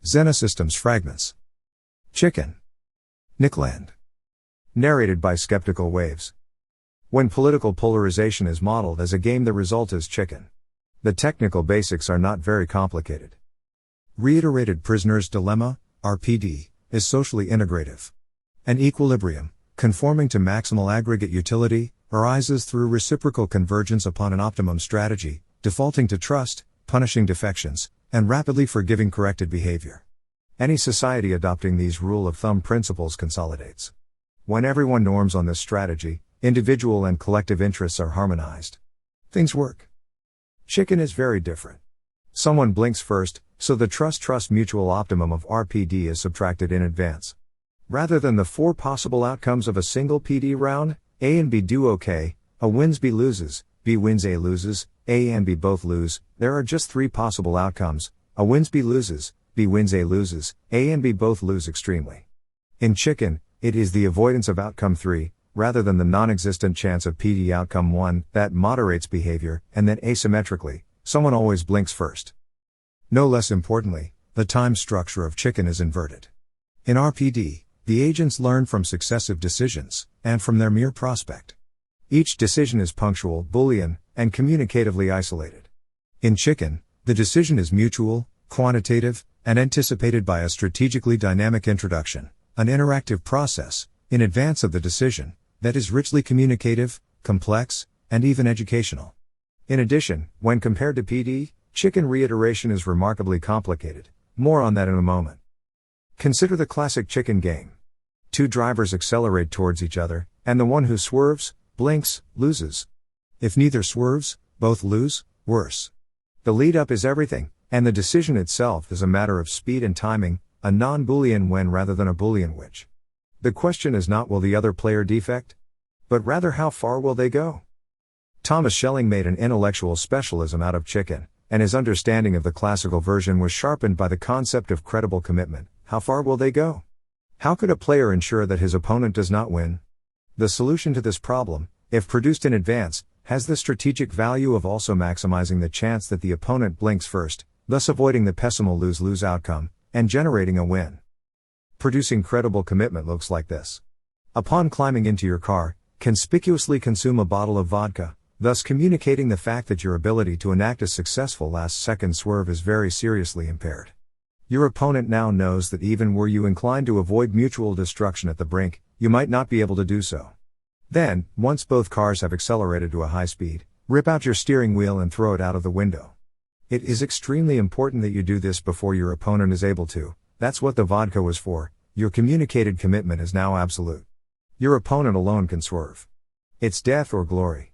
Xenosystems Fragments. Chicken. Nickland. Narrated by Skeptical Waves. When political polarization is modeled as a game, the result is chicken. The technical basics are not very complicated. Reiterated Prisoner's Dilemma, RPD, is socially integrative. An equilibrium, conforming to maximal aggregate utility, arises through reciprocal convergence upon an optimum strategy, defaulting to trust, punishing defections, and rapidly forgiving corrected behavior. Any society adopting these rule of thumb principles consolidates. When everyone norms on this strategy, individual and collective interests are harmonized. Things work. Chicken is very different. Someone blinks first, so the trust mutual optimum of RPD is subtracted in advance. Rather than the four possible outcomes of a single PD round, A and B do okay, A wins, B loses, B wins, A loses, A and B both lose, there are just three possible outcomes, A wins, B loses, B wins, A loses, A and B both lose extremely. In chicken, it is the avoidance of outcome 3, rather than the non-existent chance of PD outcome 1, that moderates behavior, and then asymmetrically, someone always blinks first. No less importantly, the time structure of chicken is inverted. In RPD, the agents learn from successive decisions, and from their mere prospect. Each decision is punctual, Boolean, and communicatively isolated. In chicken, the decision is mutual, quantitative, and anticipated by a strategically dynamic introduction, an interactive process, in advance of the decision, that is richly communicative, complex, and even educational. In addition, when compared to PD, chicken reiteration is remarkably complicated. More on that in a moment. Consider the classic chicken game. Two drivers accelerate towards each other, and the one who swerves, blinks, loses. If neither swerves, both lose, worse. The lead-up is everything, and the decision itself is a matter of speed and timing, a non-Boolean when rather than a Boolean which. The question is not will the other player defect? But rather how far will they go? Thomas Schelling made an intellectual specialism out of chicken, and his understanding of the classical version was sharpened by the concept of credible commitment. How far will they go? How could a player ensure that his opponent does not win? The solution to this problem, if produced in advance, has the strategic value of also maximizing the chance that the opponent blinks first, thus avoiding the pessimal lose-lose outcome, and generating a win. Producing credible commitment looks like this. Upon climbing into your car, conspicuously consume a bottle of vodka, thus communicating the fact that your ability to enact a successful last-second swerve is very seriously impaired. Your opponent now knows that even were you inclined to avoid mutual destruction at the brink, you might not be able to do so. Then, once both cars have accelerated to a high speed, rip out your steering wheel and throw it out of the window. It is extremely important that you do this before your opponent is able to. That's what the vodka was for. Your communicated commitment is now absolute. Your opponent alone can swerve. It's death or glory.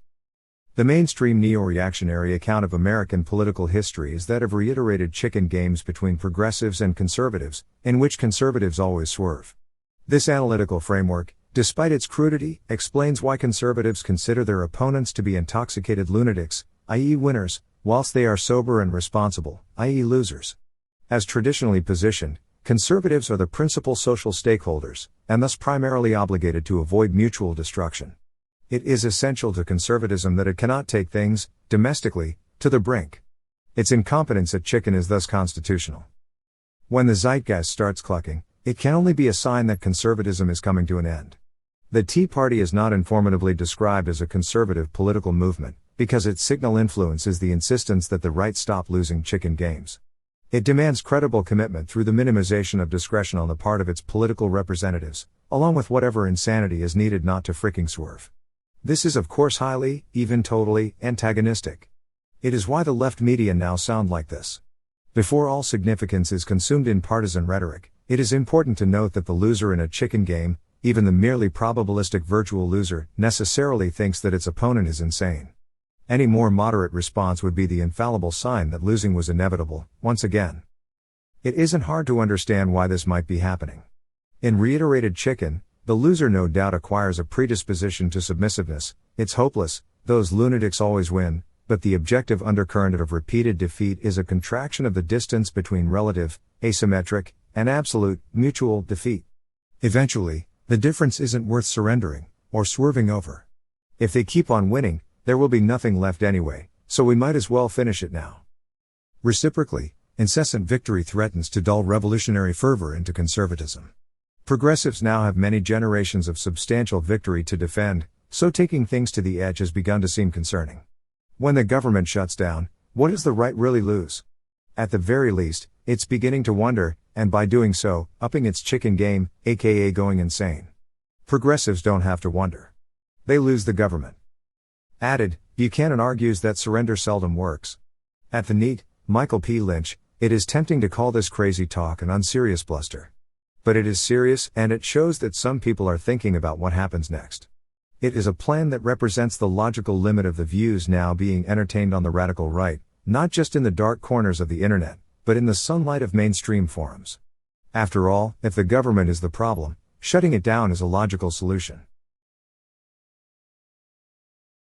The mainstream neo-reactionary account of American political history is that of reiterated chicken games between progressives and conservatives, in which conservatives always swerve. This analytical framework, despite its crudity, explains why conservatives consider their opponents to be intoxicated lunatics, i.e. winners, whilst they are sober and responsible, i.e. losers. As traditionally positioned, conservatives are the principal social stakeholders, and thus primarily obligated to avoid mutual destruction. It is essential to conservatism that it cannot take things, domestically, to the brink. Its incompetence at chicken is thus constitutional. When the zeitgeist starts clucking, it can only be a sign that conservatism is coming to an end. The Tea Party is not informatively described as a conservative political movement, because its signal influence is the insistence that the right stop losing chicken games. It demands credible commitment through the minimization of discretion on the part of its political representatives, along with whatever insanity is needed not to fricking swerve. This is of course highly, even totally, antagonistic. It is why the left media now sound like this. Before all significance is consumed in partisan rhetoric, it is important to note that the loser in a chicken game, even the merely probabilistic virtual loser, necessarily thinks that its opponent is insane. Any more moderate response would be the infallible sign that losing was inevitable, once again. It isn't hard to understand why this might be happening. In reiterated chicken, the loser no doubt acquires a predisposition to submissiveness. It's hopeless, those lunatics always win, but the objective undercurrent of repeated defeat is a contraction of the distance between relative, asymmetric, and absolute, mutual defeat. Eventually, the difference isn't worth surrendering, or swerving over. If they keep on winning, there will be nothing left anyway, so we might as well finish it now. Reciprocally, Incessant victory threatens to dull revolutionary fervor into conservatism. Progressives now have many generations of substantial victory to defend, so taking things to the edge has begun to seem concerning. When the government shuts down, what does the right really lose? At the very least, it's beginning to wonder, and by doing so, upping its chicken game, aka going insane. Progressives don't have to wonder. They lose the government. Added, Buchanan argues that surrender seldom works. At the NEAT, Michael P. Lynch, it is tempting to call this crazy talk an unserious bluster. But it is serious, and it shows that some people are thinking about what happens next. It is a plan that represents the logical limit of the views now being entertained on the radical right, not just in the dark corners of the internet, but in the sunlight of mainstream forums. After all, if the government is the problem, shutting it down is a logical solution.